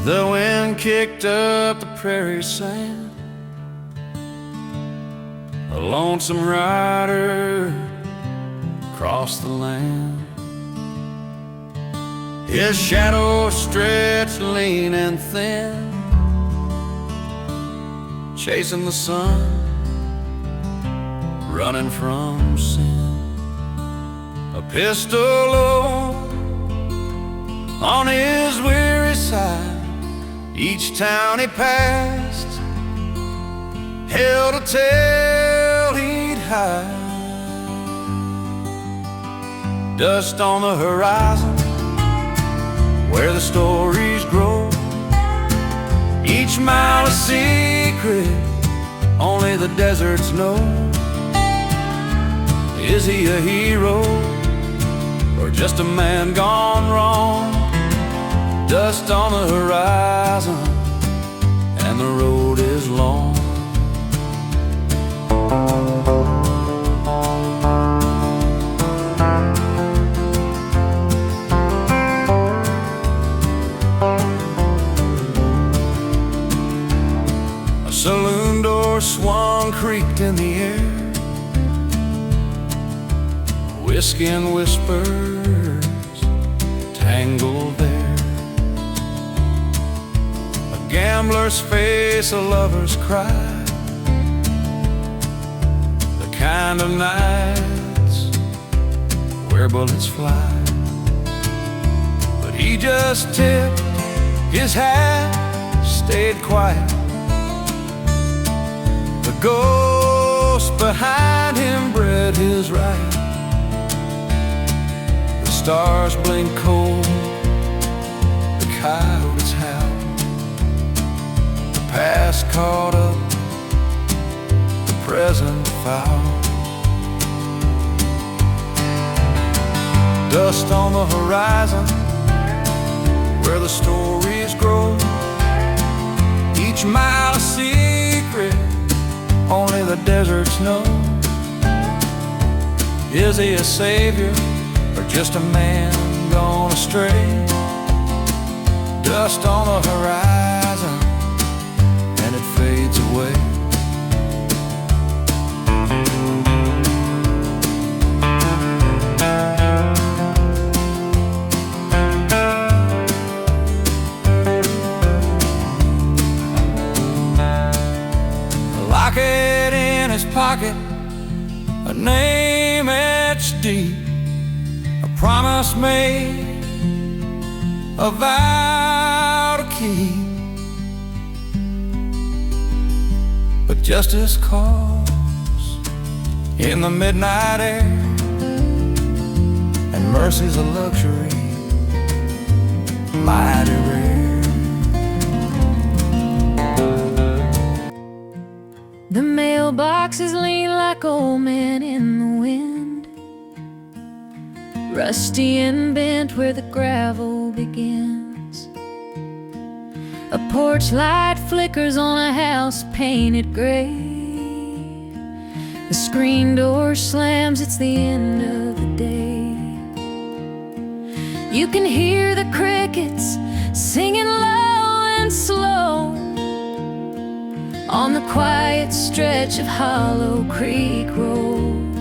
The wind kicked up the prairie sand. A lonesome rider crossed the land. His shadow stretched lean and thin, chasing the sun, running from sin. A pistol on his weary side. Each town he passed held a tale he'd hide. Dust on the horizon where the stories grow. Each mile a secret only the deserts know. Is he a hero or just a man gone wrong? Dust on the horizon and the road is long. A saloon door swung, creaked in the air. Whiskey and whispers tangled there. A gambler's face, a lover's cry, the kind of nights where bullets fly. But he just tipped his hat, stayed quiet. The ghost behind him bred his right. The stars blink cold, the coyotes howl. The past caught up, the present foul. Dust on the horizon where the stories grow. Each mile a secret only the deserts know. Is he a savior or just a man gone astray? Dust on the horizon and it fades away. Locket in his pocket, a name etched deep, a promise made, a vow to keep. But justice calls in the midnight air, and mercy's a luxury mighty rare. The mailboxes lean like old men in the wind, rusty and bent where the gravel begins. A porch light flickers on a house painted gray. The screen door slams, it's the end of the day. You can hear the crickets singing low and slow on the quiet stretch of Hollow Creek Road.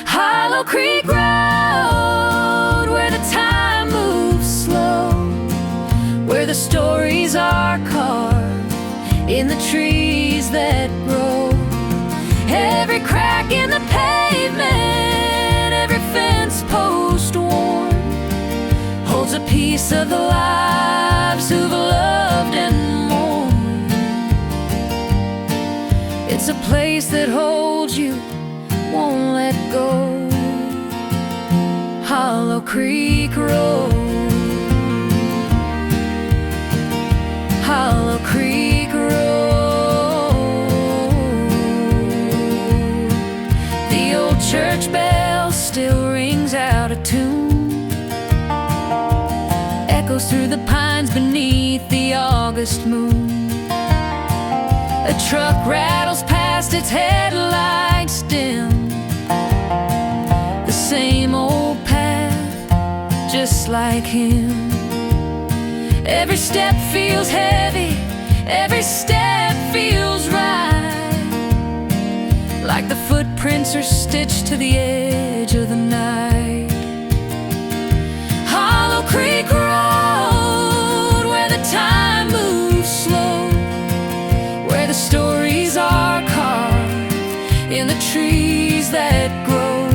Hollow Creek Road, where the time moves slow, where the stories are carved in the trees that grow. Every crack in the pavement, every fence post worn, holds a piece of the lives who've loved and mourned. It's a place that holds you, won't let go. Hollow Creek Road, Hollow Creek Road. The old church bell still rings out a tune, echoes through the pines beneath the August moon. A truck rattles past, its headlights dim. The same old path, just like him. Every step feels heavy, every step feels right, like the footprints are stitched to the edge of the night. Hollow Creek Road, where the time moves slow, where the stories are carved in the trees that grow.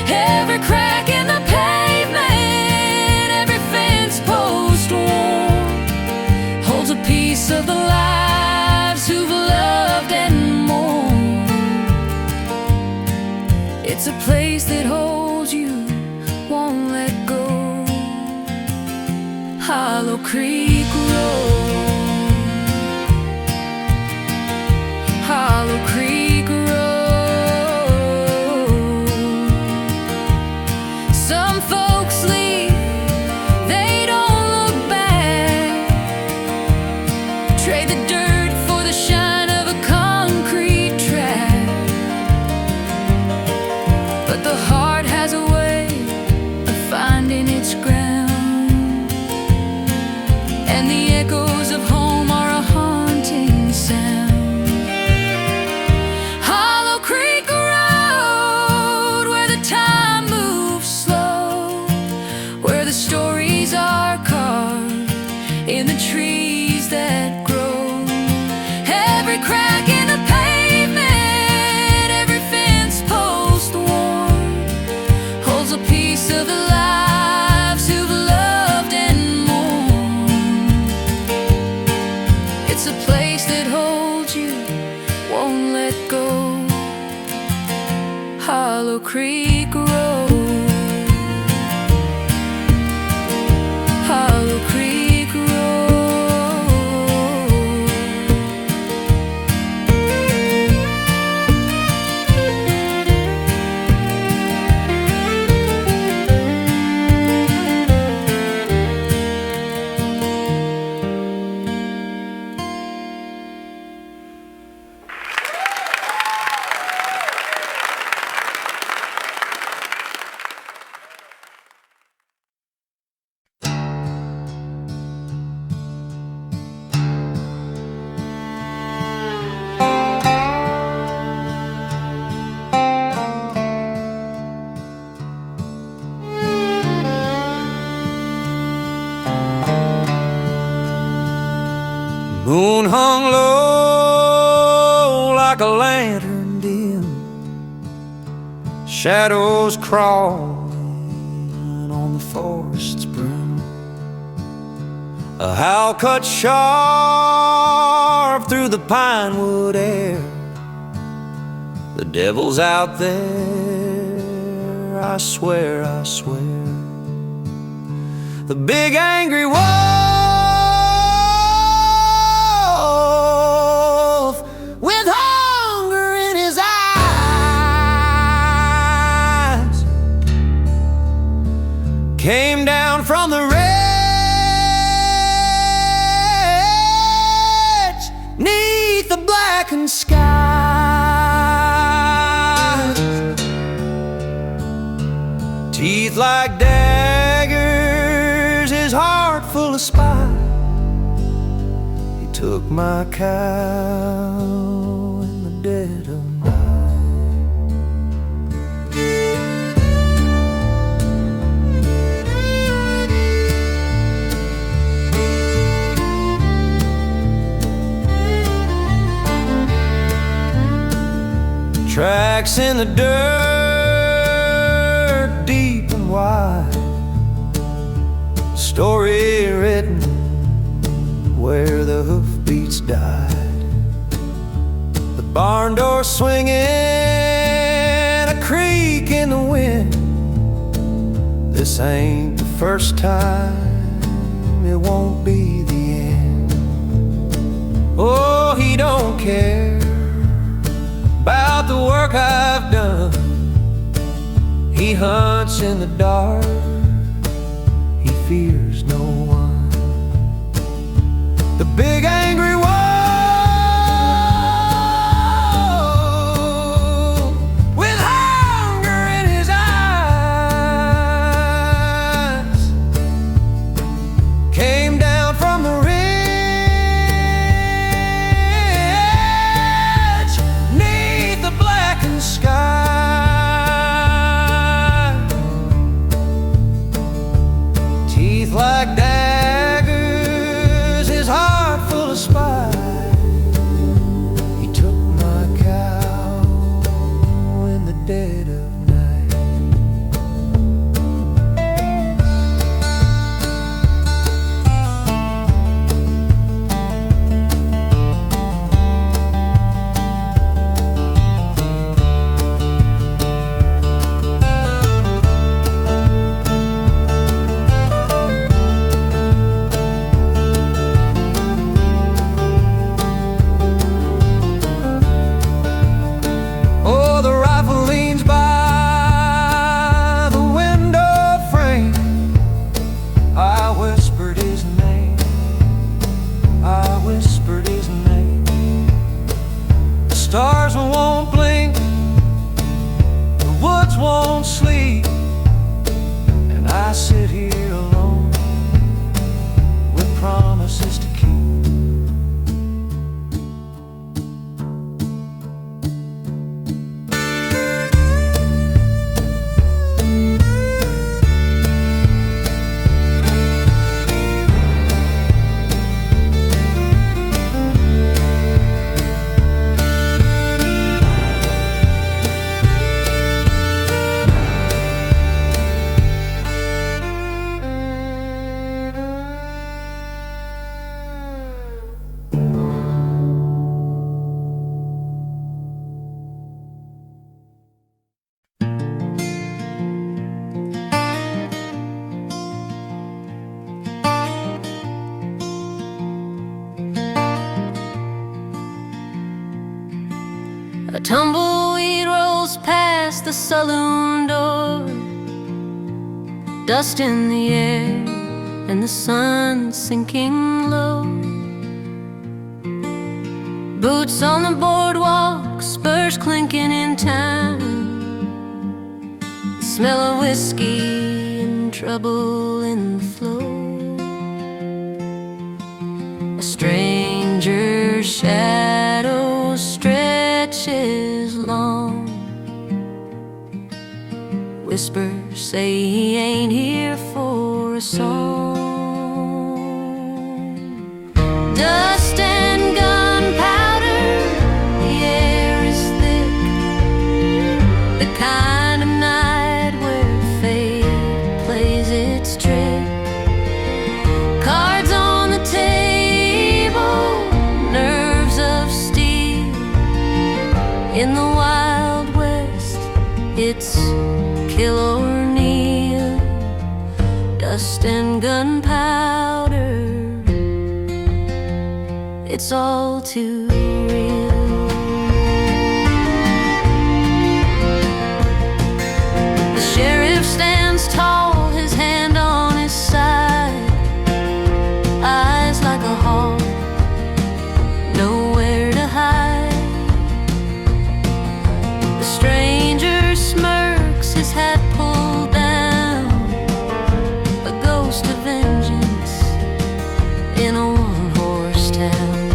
Every crack in the pavement, every fence post worn, holds a piece of the lives who've loved and mourned. It's a place that holds you, won't let go. Hollow Creek Road, Hollow Creek Road. Some folks leave, they don't look back, trade the dirt for the shine of a concrete track. But the heart has a way of finding its ground, and the echoes of home are a haunting sound. Hollow Creek Road, where the time moves slow, where the stories are carved in the trees that grow. Every crack in the pavement, every fence post worn, holds a piece of the lives who've loved and mourned. It's a place that holds you, won't let go. Hollow Creek Road, Hollow Creek Road. Moon hung low like a lantern dim, shadows crawling on the forest's brim. A howl cut sharp through the pine wood air. The devil's out there, I swear, I swear. The big angry wolf with hunger in his eyes came down from the ridge 'neath the blackened skies. Teeth like daggers, his heart full of spite. He took my cow in the dead of night. Tracks in the dirt, deep and wide. Story written where the hoofbeats died. The barn door swinging, a creak in the wind. This ain't the first time, it won't be the end. Oh, he don't care about the work I've done. He hunts in the dark, he fears no one. The big angry wolf with hunger in his eyes came down A tumbleweed rolls past the saloon door, dust in the air and the sun sinking low. Boots on the boardwalk, spurs clinking in time, the smell of whiskey and trouble in the flow. A stranger's shadow stretches long, whispers say he ain't here for a song. Dust and gunpowder, the air is thick, the kind of night where fate plays its trick. Cards on the table, nerves of steel. In the Wild West, it's kill or kneel. Dust and gunpowder, it's all too real. The sheriff stands tall, his hand on his side, eyes like a hawk, nowhere to hide. The stranger smirks, his hat pulled down, a ghost of vengeance in a one-horse town.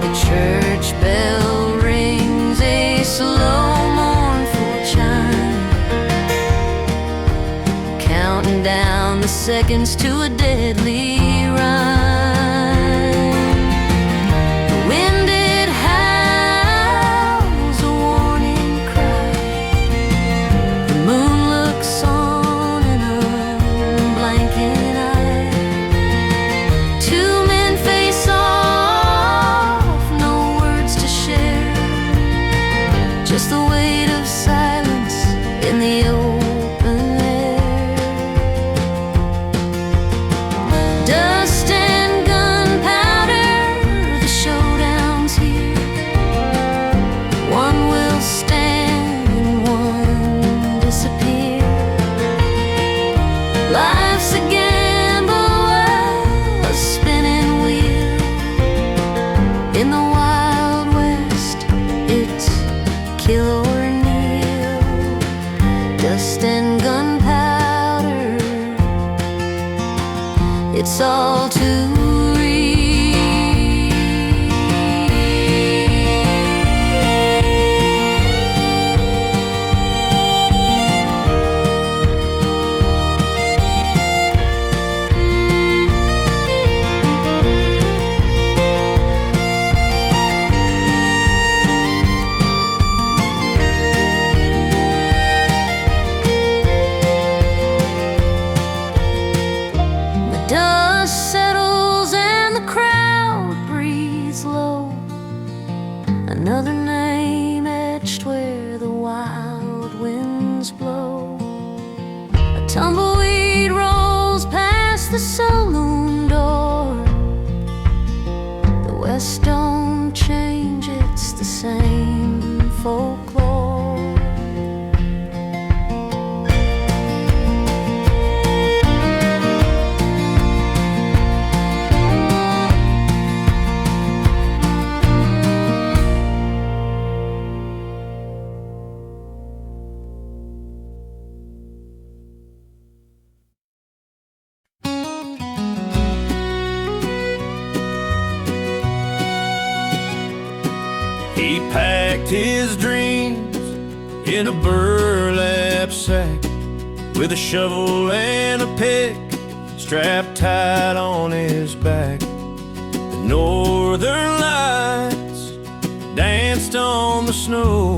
The church bell rings a slow, mournful chime, counting down the seconds to a deadly rhyme. The wind, it howls a warning cry. The moon looks on an unblinking eye. Two men face off, no words to share, just the weight of silence in the open air. Dust and gunpowder, the showdown's here. One will stand and one disappear. Life's a gamble, a spinning wheel. In the Wild West, it's kill or kneel. Dust and gunpowder, it's all too real. The dust settles and the crowd breathes low. Another name etched where the wild winds blow. A tumbleweed rolls past the saloon door. The West don't change, it's the same folklore. He packed his dreams in a burlap sack, with a shovel and a pick strapped tight on his back. The northern lights danced on the snow,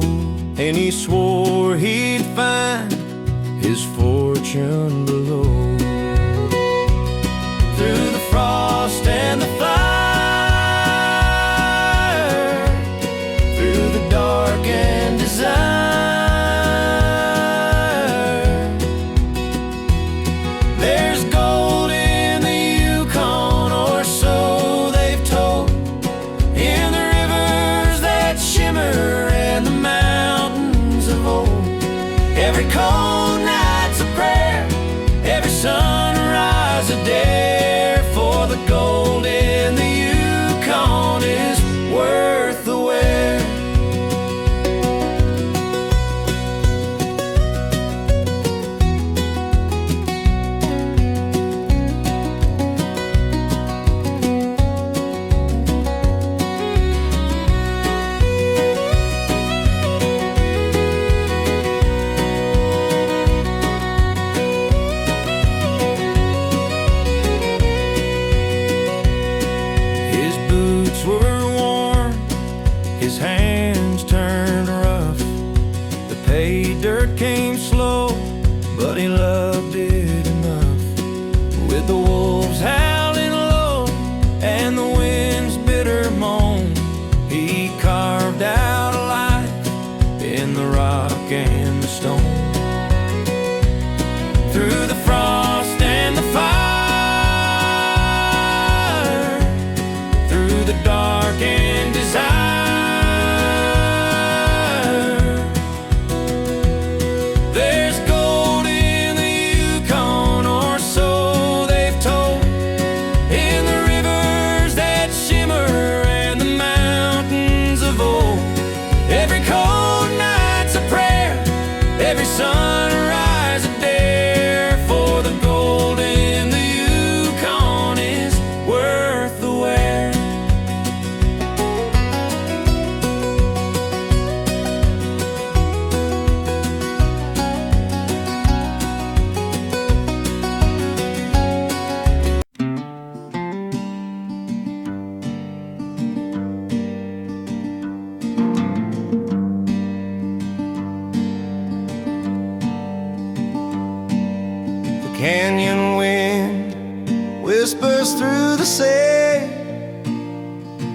and he swore he'd find his fortune below. Through the frost and the fire, through the dark and desire, there's gold in the Yukon, or so they've told, in the rivers that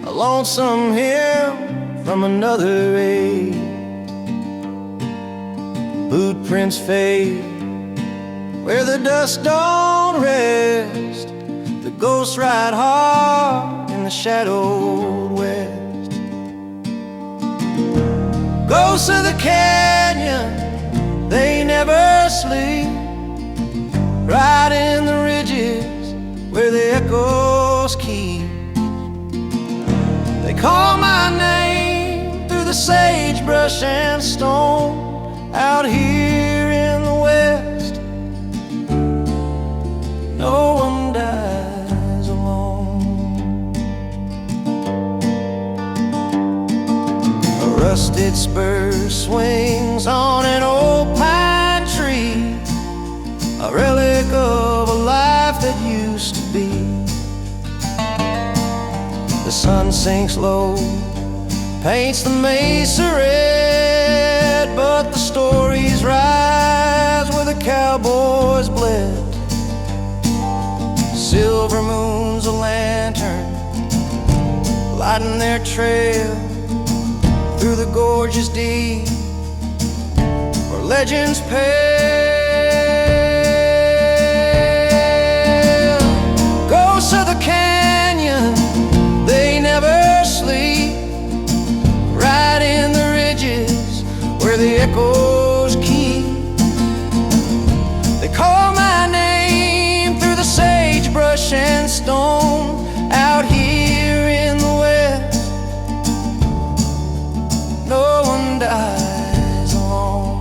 a lonesome hymn from another age. Boot prints fade where the dust don't rest. The ghosts ride hard in the shadowed west. Ghosts of the canyon, they never sleep, right in the ridges where the echoes keep. They call my name through the sagebrush and stone out here in the west. No one dies alone. A rusted spur swings on an old pine tree, a relic of a life that used to be. The sun sinks low, paints the mesa red, but the stories rise where the cowboys bled. Silver moon's a lantern, lighting their trail through the gorges deep where legends pale. Ghosts of the canyon, they never sleep, right in the ridges where the echoes keep. They call my name through the sagebrush and stone out here in the west. No one dies alone.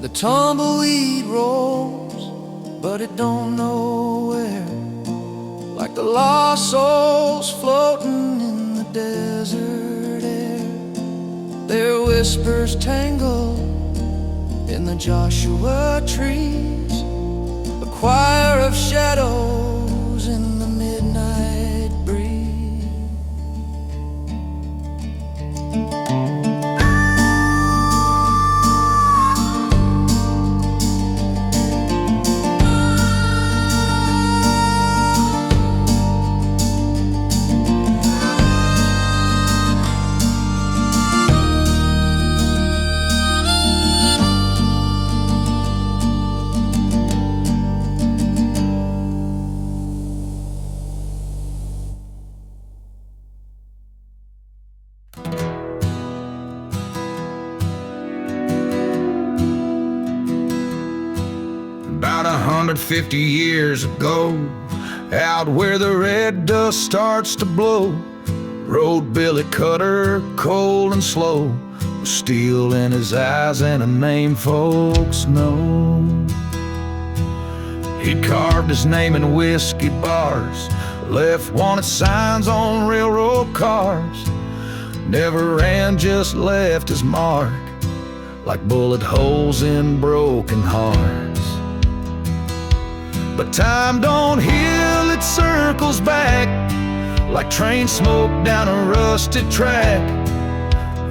The tumbleweed rolls, but it don't know where, like the lost souls floating in the desert air. Their whispers tangle in the Joshua trees, a choir of shadows in the midnight breeze. About 150 years ago, out where the red dust starts to blow, rode Billy Cutter, cold and slow, with steel in his eyes and a name folks know. He'd carved his name in whiskey bars, left wanted signs on railroad cars, never ran, just left his mark, like bullet holes in broken hearts. But time don't heal, it circles back, like train smoke down a rusted track.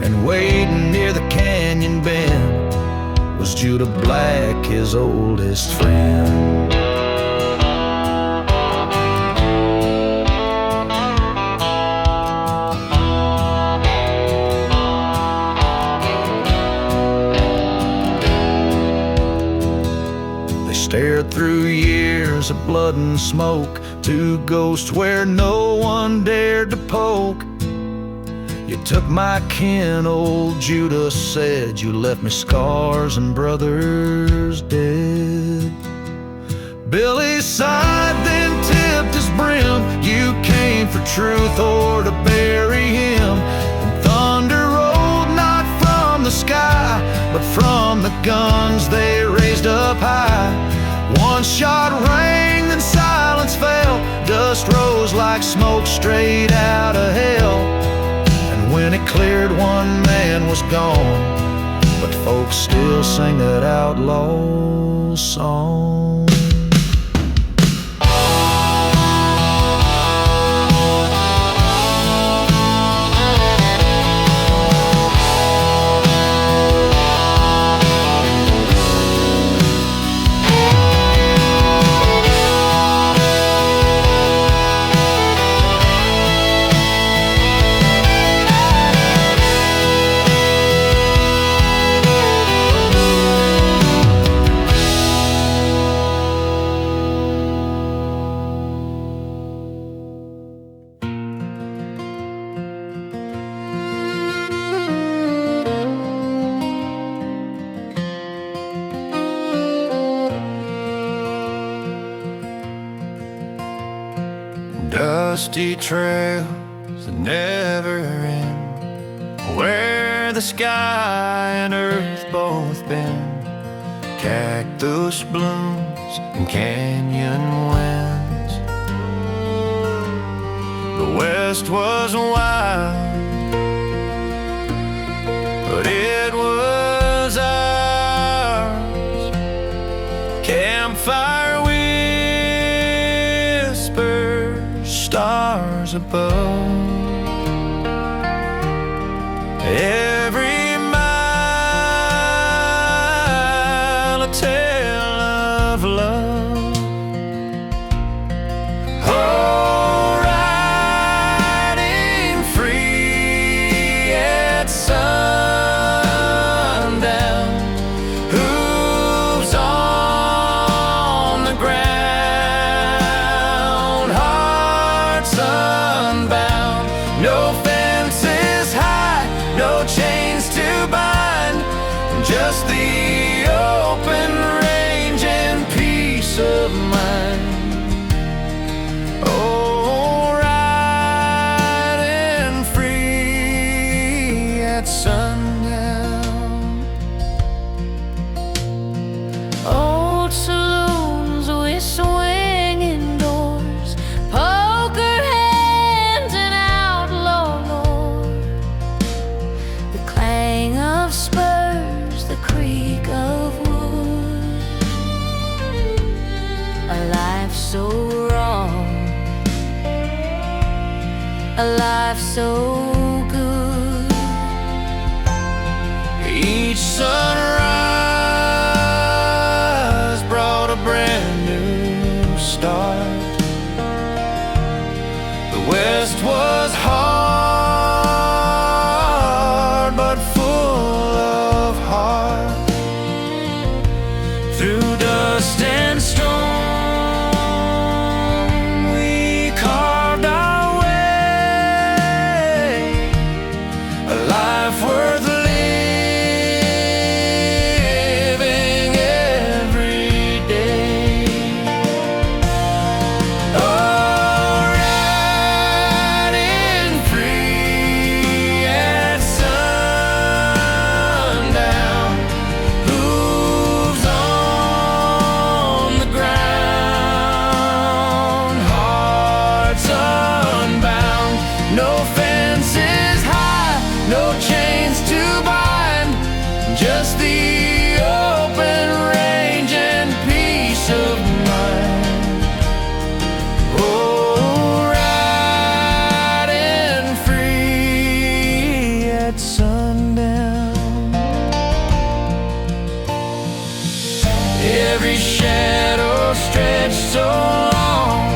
And waiting near the canyon bend was Judah Black, his oldest friend. Stared through years of blood and smoke, two ghosts where no one dared to poke. You took my kin, old Judah said, you left me scars and brothers dead. Billy sighed, then tipped his brim, you came for truth or to bury him. And thunder rolled not from the sky, but from the guns they raised up high. One shot rang, then silence fell, dust rose like smoke straight out of hell. And when it cleared, one man was gone, but folks still sing that outlaw song. Dusty trails that never end, where the sky and earth both bend, cactus blooms and canyon winds. The West was wild, but it was ours. Campfire stars above. Every mile a tale of love. Oh, riding free at sundown, hooves on the ground, sunbound, no fences high, no chains to bind, just the open range and peace of mind. Oh, riding free at sundown. Old saloons with swinging doors, poker hands and outlaw lore, the clang of spurs, the creak of wood. A life so wrong, a life so good. Each sunrise brought a brand new start. The West was hard, but full of heart. Through dust and storm, we carved our way, a life worth living every day. Oh, riding free at sundown, hooves on the ground, hearts unbound, no fences high, no chains to bind, just the open range and peace of mind. Oh, riding free at sundown. Every shadow stretched so long,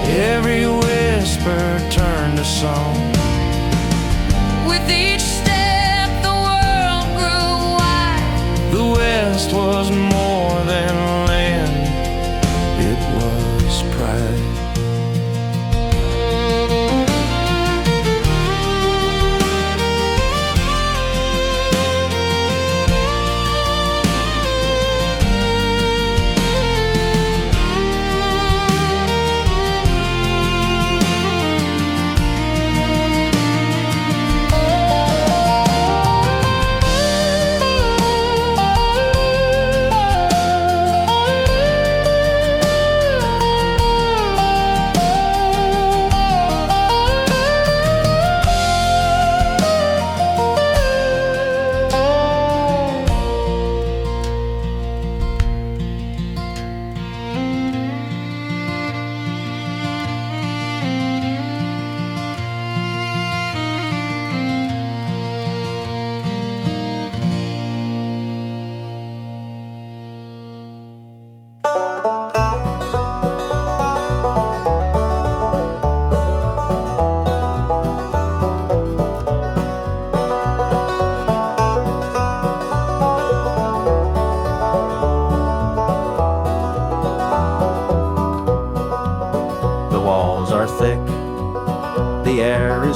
every whisper turned to song. With each step the world grew wide. The West was more than land, it was pride.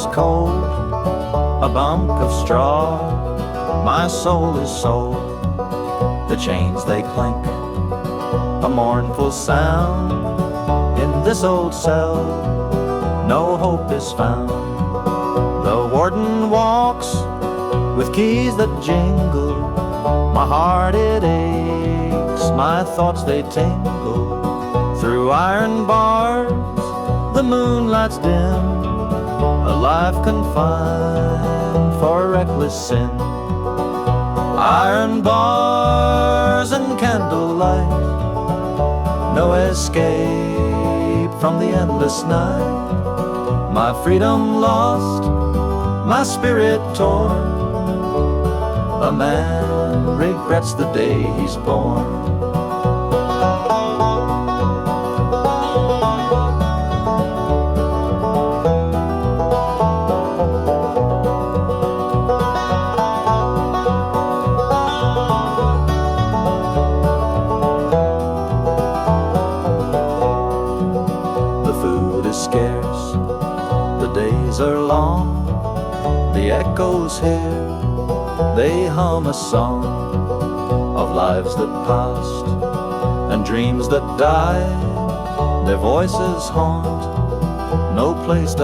is cold, a bump of straw. My soul is sold, the chains they clink, a mournful sound. In this old cell, no hope is found. The warden walks with keys that jingle. My heart it aches, my thoughts they tingle. Through iron bars, the moonlight's dim, a life confined for reckless sin. Iron bars and candlelight, no escape from the endless night. My freedom lost, my spirit torn. A man regrets the day he's born. Scarce, the days are long, the echoes here, they hum a song of lives that passed and dreams that died. Their voices haunt no place to